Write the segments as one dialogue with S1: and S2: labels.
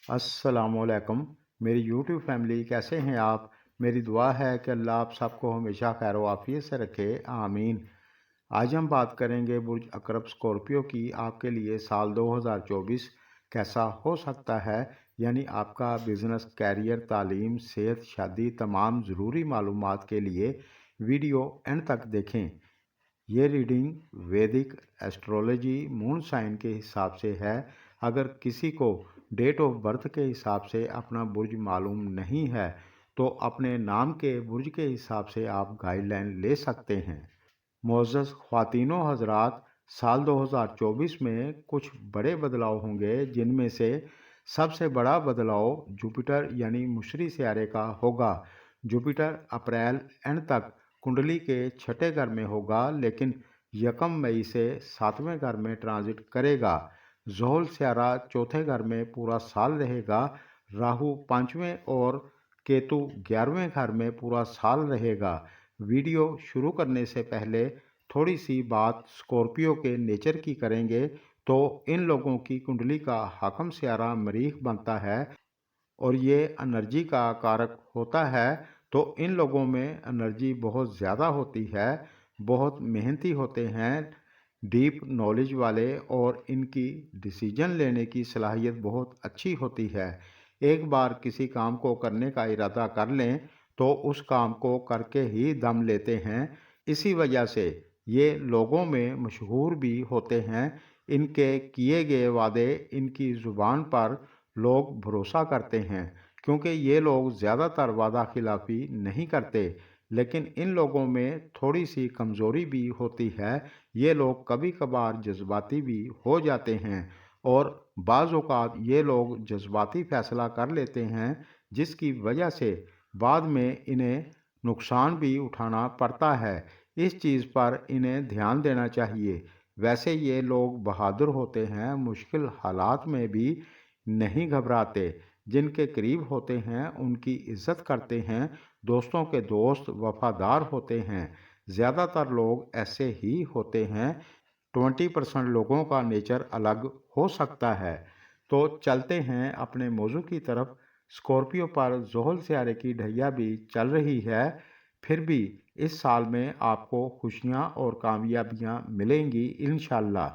S1: अस्सलाम वालेकुम। मेरी यूट्यूब फैमिली कैसे हैं आप। मेरी दुआ है कि अल्लाह आप सबको हमेशा खैर आफियत से रखे, आमीन। आज हम बात करेंगे बुर्ज अकरब स्कॉर्पियो की। आपके लिए साल 2024 कैसा हो सकता है, यानी आपका बिजनेस, कैरियर, तालीम, सेहत, शादी, तमाम ज़रूरी मालूमात के लिए वीडियो एंड तक देखें। ये रीडिंग वैदिक एस्ट्रोलॉजी मून साइन के हिसाब से है। अगर किसी को डेट ऑफ बर्थ के हिसाब से अपना बुर्ज मालूम नहीं है तो अपने नाम के बुर्ज के हिसाब से आप गाइडलाइन ले सकते हैं। मोअज़्ज़ज़ ख़वातीनो हज़रात, साल 2024 में कुछ बड़े बदलाव होंगे, जिनमें से सबसे बड़ा बदलाव जुपिटर यानी मुश्तरी सियारे का होगा। जुपिटर अप्रैल एंड तक कुंडली के छठे घर में होगा, लेकिन 1 मई से 7वें घर में ट्रांजिट करेगा। ज़ोहल सियारा चौथे घर में पूरा साल रहेगा। राहु 5वें और केतु 11वें घर में पूरा साल रहेगा। वीडियो शुरू करने से पहले थोड़ी सी बात स्कॉर्पियो के नेचर की करेंगे। तो इन लोगों की कुंडली का हाकम सियारा मरीख बनता है और ये एनर्जी का कारक होता है। तो इन लोगों में एनर्जी बहुत ज़्यादा होती है, बहुत मेहनती होते हैं, डीप नॉलेज वाले, और इनकी डिसीजन लेने की सलाहियत बहुत अच्छी होती है। एक बार किसी काम को करने का इरादा कर लें तो उस काम को करके ही दम लेते हैं। इसी वजह से ये लोगों में मशहूर भी होते हैं। इनके किए गए वादे, इनकी ज़ुबान पर लोग भरोसा करते हैं, क्योंकि ये लोग ज़्यादातर वादा खिलाफ़ी नहीं करते। लेकिन इन लोगों में थोड़ी सी कमज़ोरी भी होती है। ये लोग कभी कभार जज्बाती भी हो जाते हैं और बाज़ औक़ात ये लोग जज्बाती फ़ैसला कर लेते हैं, जिसकी वजह से बाद में इन्हें नुकसान भी उठाना पड़ता है। इस चीज़ पर इन्हें ध्यान देना चाहिए। वैसे ये लोग बहादुर होते हैं, मुश्किल हालात में भी नहीं घबराते। जिनके करीब होते हैं उनकी इज़्ज़त करते हैं, दोस्तों के दोस्त वफ़ादार होते हैं। ज़्यादातर लोग ऐसे ही होते हैं। 20% लोगों का नेचर अलग हो सकता है। तो चलते हैं अपने मौजू की तरफ। स्कॉर्पियो पर ज़ोहल सियारे की ढैया भी चल रही है। फिर भी इस साल में आपको खुशियां और कामयाबियां मिलेंगी इंशाल्लाह।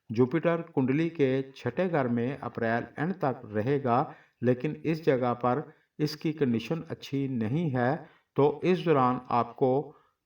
S1: जुपिटर कुंडली के छठे घर में अप्रैल एंड तक रहेगा, लेकिन इस जगह पर इसकी कंडीशन अच्छी नहीं है। तो इस दौरान आपको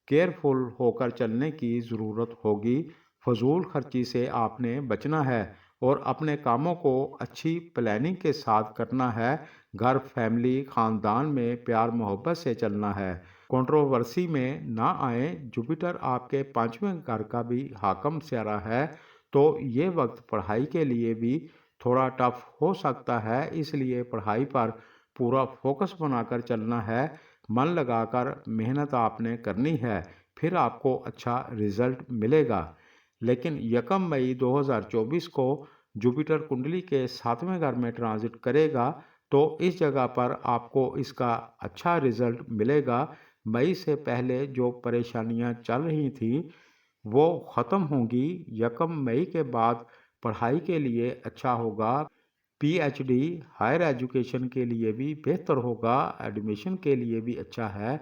S1: केयरफुल होकर चलने की ज़रूरत होगी। फजूल खर्ची से आपने बचना है और अपने कामों को अच्छी प्लानिंग के साथ करना है। घर, फैमिली, ख़ानदान में प्यार मोहब्बत से चलना है। कंट्रोवर्सी में ना आए। जुपिटर आपके 5वें घर का भी हाकम सियारा है, तो ये वक्त पढ़ाई के लिए भी थोड़ा टफ हो सकता है। इसलिए पढ़ाई पर पूरा फोकस बनाकर चलना है। मन लगाकर मेहनत आपने करनी है, फिर आपको अच्छा रिजल्ट मिलेगा। लेकिन 1 मई 2024 को जुपिटर कुंडली के 7वें घर में ट्रांजिट करेगा, तो इस जगह पर आपको इसका अच्छा रिजल्ट मिलेगा। मई से पहले जो परेशानियां चल रही थीं वो ख़त्म होंगी। 1 मई के बाद पढ़ाई के लिए अच्छा होगा। पीएचडी हायर एजुकेशन के लिए भी बेहतर होगा, एडमिशन के लिए भी अच्छा है।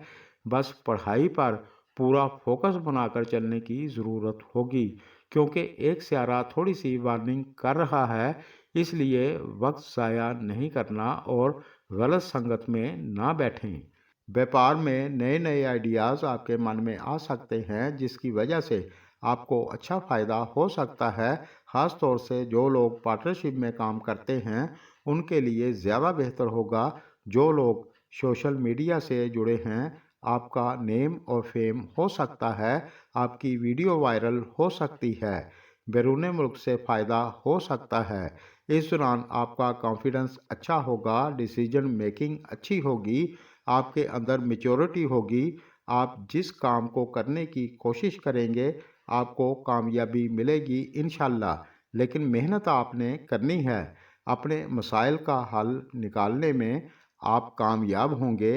S1: बस पढ़ाई पर पूरा फोकस बनाकर चलने की ज़रूरत होगी, क्योंकि एक सियारा थोड़ी सी वार्निंग कर रहा है। इसलिए वक्त ज़ाया नहीं करना और गलत संगत में ना बैठें। व्यापार में नए नए आइडियाज़ आपके मन में आ सकते हैं, जिसकी वजह से आपको अच्छा फ़ायदा हो सकता है। ख़ास तौर से जो लोग पार्टनरशिप में काम करते हैं उनके लिए ज़्यादा बेहतर होगा। जो लोग सोशल मीडिया से जुड़े हैं, आपका नेम और फेम हो सकता है, आपकी वीडियो वायरल हो सकती है, बैरून मुल्क से फ़ायदा हो सकता है। इस दौरान आपका कॉन्फिडेंस अच्छा होगा, डिसीजन मेकिंग अच्छी होगी, आपके अंदर मैच्योरिटी होगी। आप जिस काम को करने की कोशिश करेंगे आपको कामयाबी मिलेगी इंशाल्लाह। लेकिन मेहनत आपने करनी है। अपने मसाइल का हल निकालने में आप कामयाब होंगे।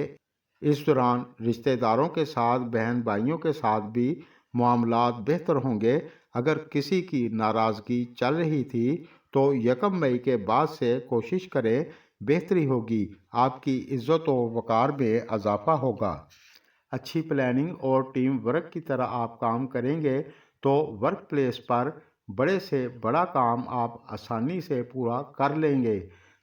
S1: इस दौरान रिश्तेदारों के साथ, बहन भाइयों के साथ भी मामलात बेहतर होंगे। अगर किसी की नाराज़गी चल रही थी تو 1 मई کے بعد سے کوشش کریں، بہتری ہوگی، آپ کی عزت و وقار میں اضافہ ہوگا۔ اچھی پلاننگ اور ٹیم ورک کی طرح آپ کام کریں گے تو ورک پلیس پر بڑے سے بڑا کام آپ آسانی سے پورا کر لیں گے۔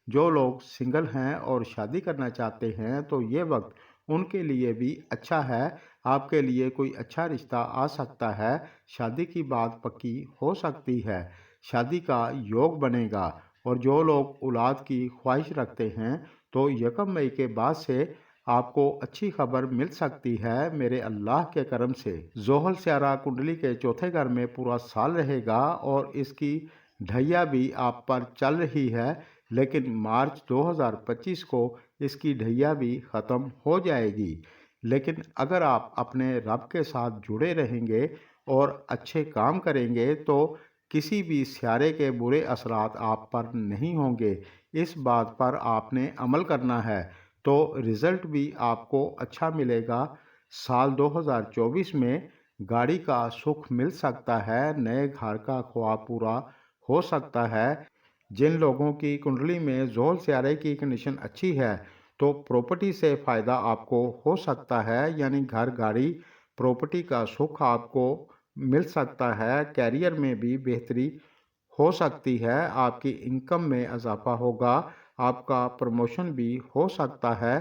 S1: جو لوگ سنگل ہیں اور شادی کرنا چاہتے ہیں تو یہ وقت ان کے لیے بھی اچھا ہے، آپ کے لیے کوئی اچھا رشتہ آ سکتا ہے، شادی کی بات پکی ہو سکتی ہے، شادی کا یوگ بنے گا۔ اور جو لوگ اولاد کی خواہش رکھتے ہیں تو 1 مئی کے بعد سے آپ کو اچھی خبر مل سکتی ہے میرے اللہ کے کرم سے۔ زحل سیارہ کنڈلی کے چوتھے گھر میں پورا سال رہے گا اور اس کی ڈھیا بھی آپ پر چل رہی ہے، لیکن مارچ 2025 کو اس کی ڈھیا بھی ختم ہو جائے گی۔ لیکن اگر آپ اپنے رب کے ساتھ جڑے رہیں گے اور اچھے کام کریں گے تو کسی بھی سیارے کے برے اثرات آپ پر نہیں ہوں گے۔ اس بات پر آپ نے عمل کرنا ہے تو رزلٹ بھی آپ کو اچھا ملے گا۔ سال 2024 میں گاڑی کا سکھ مل سکتا ہے، نئے گھر کا خواب پورا ہو سکتا ہے۔ جن لوگوں کی کنڈلی میں زحل سیارے کی کنڈیشن اچھی ہے تو پراپرٹی سے فائدہ آپ کو ہو سکتا ہے، یعنی گھر گاڑی پراپرٹی کا سکھ آپ کو مل سکتا ہے۔ کیریئر میں بھی بہتری ہو سکتی ہے، آپ کی انکم میں اضافہ ہوگا، آپ کا پروموشن بھی ہو سکتا ہے۔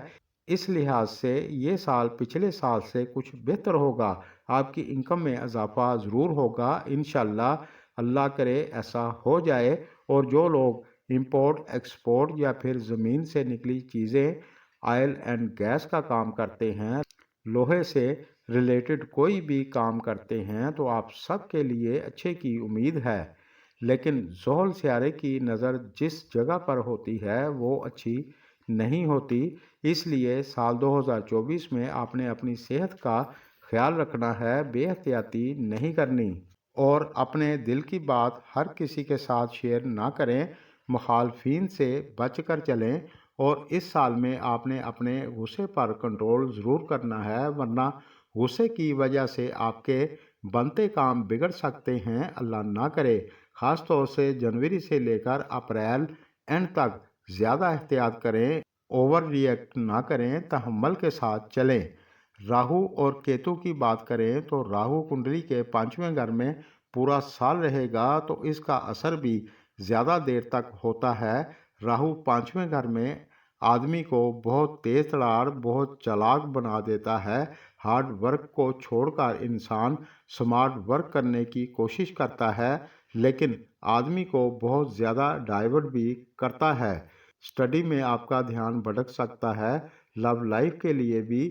S1: اس لحاظ سے یہ سال پچھلے سال سے کچھ بہتر ہوگا، آپ کی انکم میں اضافہ ضرور ہوگا انشاءاللہ، اللہ کرے ایسا ہو جائے۔ اور جو لوگ امپورٹ ایکسپورٹ یا پھر زمین سے نکلی چیزیں، آئل اینڈ گیس کا کام کرتے ہیں، لوہے سے ریلیٹڈ کوئی بھی کام کرتے ہیں تو آپ سب کے لیے اچھے کی امید ہے۔ لیکن زحل سیارے کی نظر جس جگہ پر ہوتی ہے وہ اچھی نہیں ہوتی، اس لیے سال 2024 میں آپ نے اپنی صحت کا خیال رکھنا ہے، بے احتیاطی نہیں کرنی۔ اور اپنے دل کی بات ہر کسی کے ساتھ شیئر نہ کریں، مخالفین سے بچ کر چلیں۔ اور اس سال میں آپ نے اپنے غصے پر کنٹرول ضرور کرنا ہے، ورنہ غصے کی وجہ سے آپ کے بنتے کام بگڑ سکتے ہیں، اللہ نہ کرے۔ خاص طور سے جنوری سے لے کر اپریل اینڈ تک زیادہ احتیاط کریں، اوور ری ایکٹ نہ کریں، تحمل کے ساتھ چلیں۔ راہو اور کیتو کی بات کریں تو راہو کنڈلی کے 5ویں گھر میں پورا سال رہے گا تو اس کا اثر بھی زیادہ دیر تک ہوتا ہے۔ راہو 5ویں گھر میں آدمی کو بہت تیز تڑار، بہت چالاک بنا دیتا ہے۔ ہارڈ ورک کو چھوڑ کر انسان سمارٹ ورک کرنے کی کوشش کرتا ہے، لیکن آدمی کو بہت زیادہ ڈائیورٹ بھی کرتا ہے۔ اسٹڈی میں آپ کا دھیان بھٹک سکتا ہے، لو لائف کے لیے بھی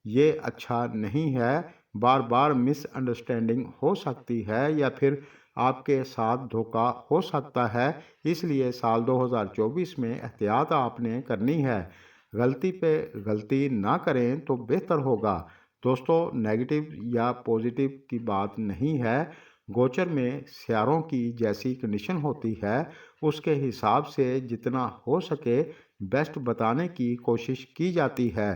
S1: یہ اچھا نہیں ہے، بار بار مس انڈرسٹینڈنگ ہو سکتی ہے یا پھر آپ کے ساتھ دھوکہ ہو سکتا ہے، اس لیے سال 2024 میں احتیاط آپ نے کرنی ہے، غلطی پہ غلطی نہ کریں تو بہتر ہوگا۔ دوستو، نیگیٹو یا پوزیٹو کی بات نہیں ہے، گوچر میں سیاروں کی جیسی کنڈیشن ہوتی ہے اس کے حساب سے جتنا ہو سکے بیسٹ بتانے کی کوشش کی جاتی ہے۔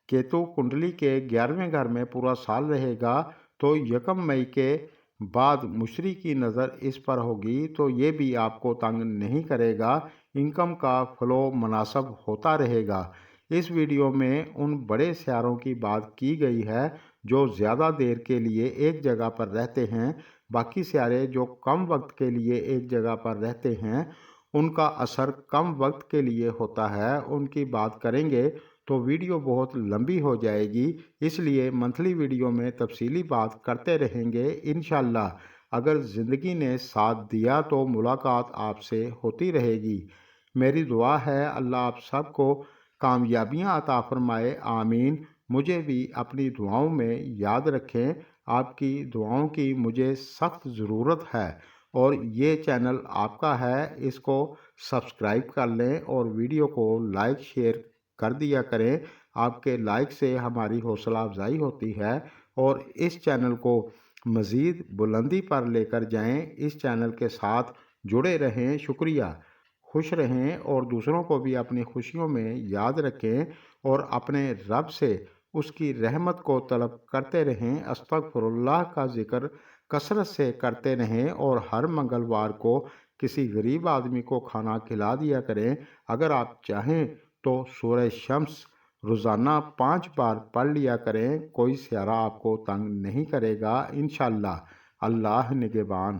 S1: کیتو کنڈلی کے 11ویں گھر میں پورا سال رہے گا تو 1 مئی کے بعد مشتری کی نظر اس پر ہوگی تو یہ بھی آپ کو تنگ نہیں کرے گا، انکم کا فلو مناسب ہوتا رہے گا۔ اس ویڈیو میں ان بڑے سیاروں کی بات کی گئی ہے جو زیادہ دیر کے لیے ایک جگہ پر رہتے ہیں، باقی سیارے جو کم وقت کے لیے ایک جگہ پر رہتے ہیں ان کا اثر کم وقت کے لیے ہوتا ہے، ان کی بات کریں گے تو ویڈیو بہت لمبی ہو جائے گی، اس لیے منتھلی ویڈیو میں تفصیلی بات کرتے رہیں گے انشاءاللہ۔ اگر زندگی نے ساتھ دیا تو ملاقات آپ سے ہوتی رہے گی۔ میری دعا ہے اللہ آپ سب کو کامیابیاں عطا فرمائے، آمین۔ مجھے بھی اپنی دعاؤں میں یاد رکھیں، آپ کی دعاؤں کی مجھے سخت ضرورت ہے۔ اور یہ چینل آپ کا ہے، اس کو سبسکرائب کر لیں اور ویڈیو کو لائک شیئر کر دیا کریں، آپ کے لائک سے ہماری حوصلہ افزائی ہوتی ہے اور اس چینل کو مزید بلندی پر لے کر جائیں، اس چینل کے ساتھ جڑے رہیں۔ شکریہ، خوش رہیں اور دوسروں کو بھی اپنی خوشیوں میں یاد رکھیں اور اپنے رب سے اس کی رحمت کو طلب کرتے رہیں، استغفر اللہ کا ذکر کثرت سے کرتے رہیں اور ہر منگلوار کو کسی غریب آدمی کو کھانا کھلا دیا کریں۔ اگر آپ چاہیں تو سورہ شمس روزانہ 5 بار پڑھ لیا کریں، کوئی سیارہ آپ کو تنگ نہیں کرے گا انشاءاللہ۔ اللہ نگہبان۔